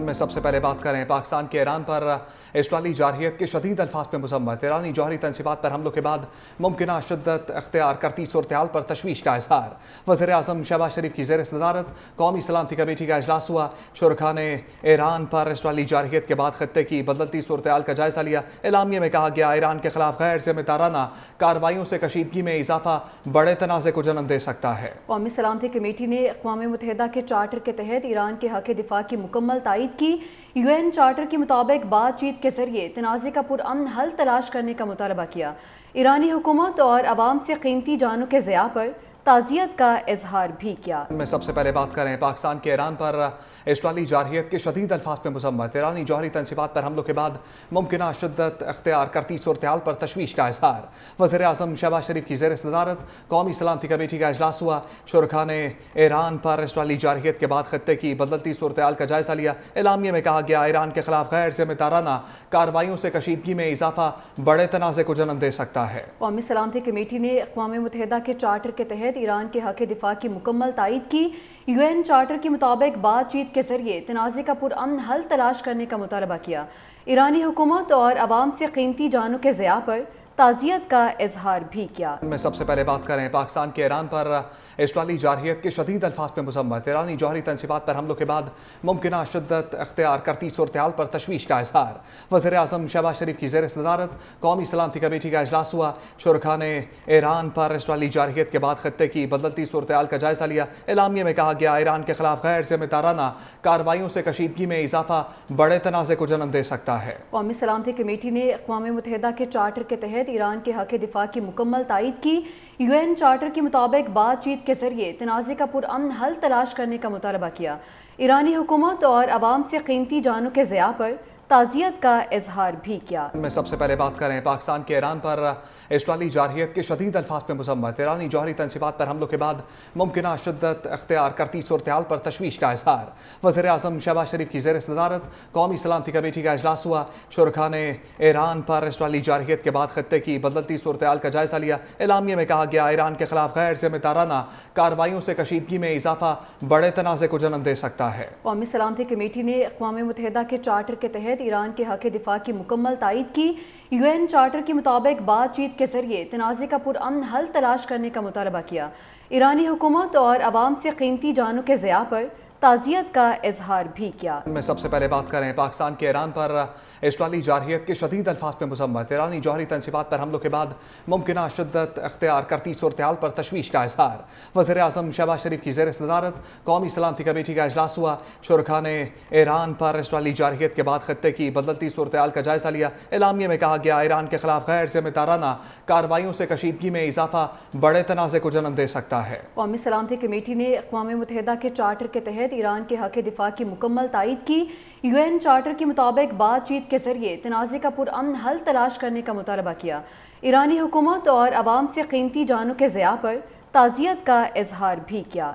میں سب سے پہلے بات کریں پاکستان کے ایران پر اسرائیلی جارحیت کے شدید الفاظ میں مذمت۔ ایرانی جوہری تنصیبات پر حملوں کے بعد ممکنہ شدت اختیار کرتی صورتحال پر تشویش کا اظہار۔ وزیر اعظم شہباز شریف کی زیر صدارت قومی سلامتی کمیٹی کا اجلاس ہوا۔ شرکاء نے ایران پر اسرائیلی جارحیت کے بعد خطے کی بدلتی صورتحال کا جائزہ لیا۔ اعلامیے میں کہا گیا ایران کے خلاف غیر ذمہ دارانہ کارروائیوں سے کشیدگی میں اضافہ بڑے تنازع کو جنم دے سکتا ہے۔ قومی سلامتی کمیٹی نے اقوام متحدہ کے چارٹر کے تحت ایران کے حق دفاع کی مکمل تائید کی۔ یو این چارٹر کے مطابق بات چیت کے ذریعے تنازع کا پرامن حل تلاش کرنے کا مطالبہ کیا۔ ایرانی حکومت اور عوام سے قیمتی جانوں کے ضیاع پر تعزیت کا اظہار بھی کیا۔ میں سب سے پہلے بات کریں پاکستان کے ایران پر اسرائیلی جارحیت کے شدید الفاظ میں مذمت۔ ایرانی جوہری تنصیبات پر حملوں کے بعد ممکنہ شدت اختیار کرتی صورتحال پر تشویش کا اظہار۔ وزیر اعظم شہباز شریف کی زیر صدارت قومی سلامتی کمیٹی کا اجلاس ہوا۔ شرکاء نے ایران پر اسرائیلی جارحیت کے بعد خطے کی بدلتی صورتحال کا جائزہ لیا۔ اعلامیے میں کہا گیا ایران کے خلاف غیر ذمہ دارانہ کارروائیوں سے کشیدگی میں اضافہ بڑے تنازع کو جنم دے سکتا ہے۔ قومی سلامتی کمیٹی نے اقوام متحدہ کے چارٹر کے تحت ایران کے حق دفاع کی مکمل تائید کی۔ یو این چارٹر کے مطابق بات چیت کے ذریعے تنازع کا پرامن حل تلاش کرنے کا مطالبہ کیا۔ ایرانی حکومت اور عوام سے قیمتی جانوں کے ضیاع پر تعزیت کا اظہار بھی کیا۔ میں سب سے پہلے بات کریں پاکستان کے ایران پر اسرائیلی جارحیت کے شدید الفاظ میں مذمت۔ ایرانی جوہری تنصیبات پر حملوں کے بعد ممکنہ شدت اختیار کرتی صورتحال پر تشویش کا اظہار۔ وزیر اعظم شہباز شریف کی زیر صدارت قومی سلامتی کمیٹی کا اجلاس ہوا۔ شرکاء نے ایران پر اسرائیلی جارحیت کے بعد خطے کی بدلتی صورتحال کا جائزہ لیا۔ اعلامیے میں کہا گیا ایران کے خلاف غیر ذمہ دارانہ کارروائیوں سے کشیدگی میں اضافہ بڑے تنازع کو جنم دے سکتا ہے۔ قومی سلامتی کمیٹی نے اقوام متحدہ کے چارٹر کے تحت ایران کے حق دفاع کی مکمل تائید کی۔ یو این چارٹر کے مطابق بات چیت کے ذریعے تنازع کا پرامن حل تلاش کرنے کا مطالبہ کیا۔ ایرانی حکومت اور عوام سے قیمتی جانوں کے ضیاع پر تعزیت کا اظہار بھی کیا۔ میں سب سے پہلے بات کریں پاکستان کے ایران پر اسرائیلی جارحیت کے شدید الفاظ میں مذمت۔ ایرانی جوہری تنصیبات پر حملوں کے بعد ممکنہ شدت اختیار کرتی صورتحال پر تشویش کا اظہار۔ وزیر اعظم شہباز شریف کی زیر صدارت قومی سلامتی کمیٹی کا اجلاس ہوا۔ شرکاء نے ایران پر اسرائیلی جارحیت کے بعد خطے کی بدلتی صورتحال کا جائزہ لیا۔ اعلامیے میں کہا گیا ایران کے خلاف غیر ذمہ دارانہ کارروائیوں سے کشیدگی میں اضافہ بڑے تنازع کو جنم دے سکتا ہے۔ قومی سلامتی کمیٹی نے اقوام متحدہ کے چارٹر کے تحت ایران کے حق دفاع کی مکمل تائید کی۔ یو این چارٹر کے مطابق بات چیت کے ذریعے تنازع کا پرامن حل تلاش کرنے کا مطالبہ کیا۔ ایرانی حکومت اور عوام سے قیمتی جانوں کے ضیاع پر تعزیت کا اظہار بھی کیا۔ میں سب سے پہلے بات کریں پاکستان کے ایران پر اسرائیلی جارحیت کے شدید الفاظ میں مذمت۔ ایرانی جوہری تنصیبات پر حملوں کے بعد ممکنہ شدت اختیار کرتی صورتحال پر تشویش کا اظہار۔ وزیر اعظم شہباز شریف کی زیر صدارت قومی سلامتی کمیٹی کا اجلاس ہوا۔ شرکاء نے ایران پر اسرائیلی جارحیت کے بعد خطے کی بدلتی صورتحال کا جائزہ لیا۔ اعلامیے میں کہا گیا ایران کے خلاف غیر ذمہ دارانہ کارروائیوں سے کشیدگی میں اضافہ بڑے تنازع کو جنم دے سکتا ہے۔ قومی سلامتی کمیٹی نے اقوام متحدہ کے چارٹر کے تحت ایران کے حق دفاع کی مکمل تائید کی۔ یو این چارٹر کے مطابق بات چیت کے ذریعے تنازع کا پرامن حل تلاش کرنے کا مطالبہ کیا۔ ایرانی حکومت اور عوام سے قیمتی جانوں کے ضیاع پر تعزیت کا اظہار بھی کیا۔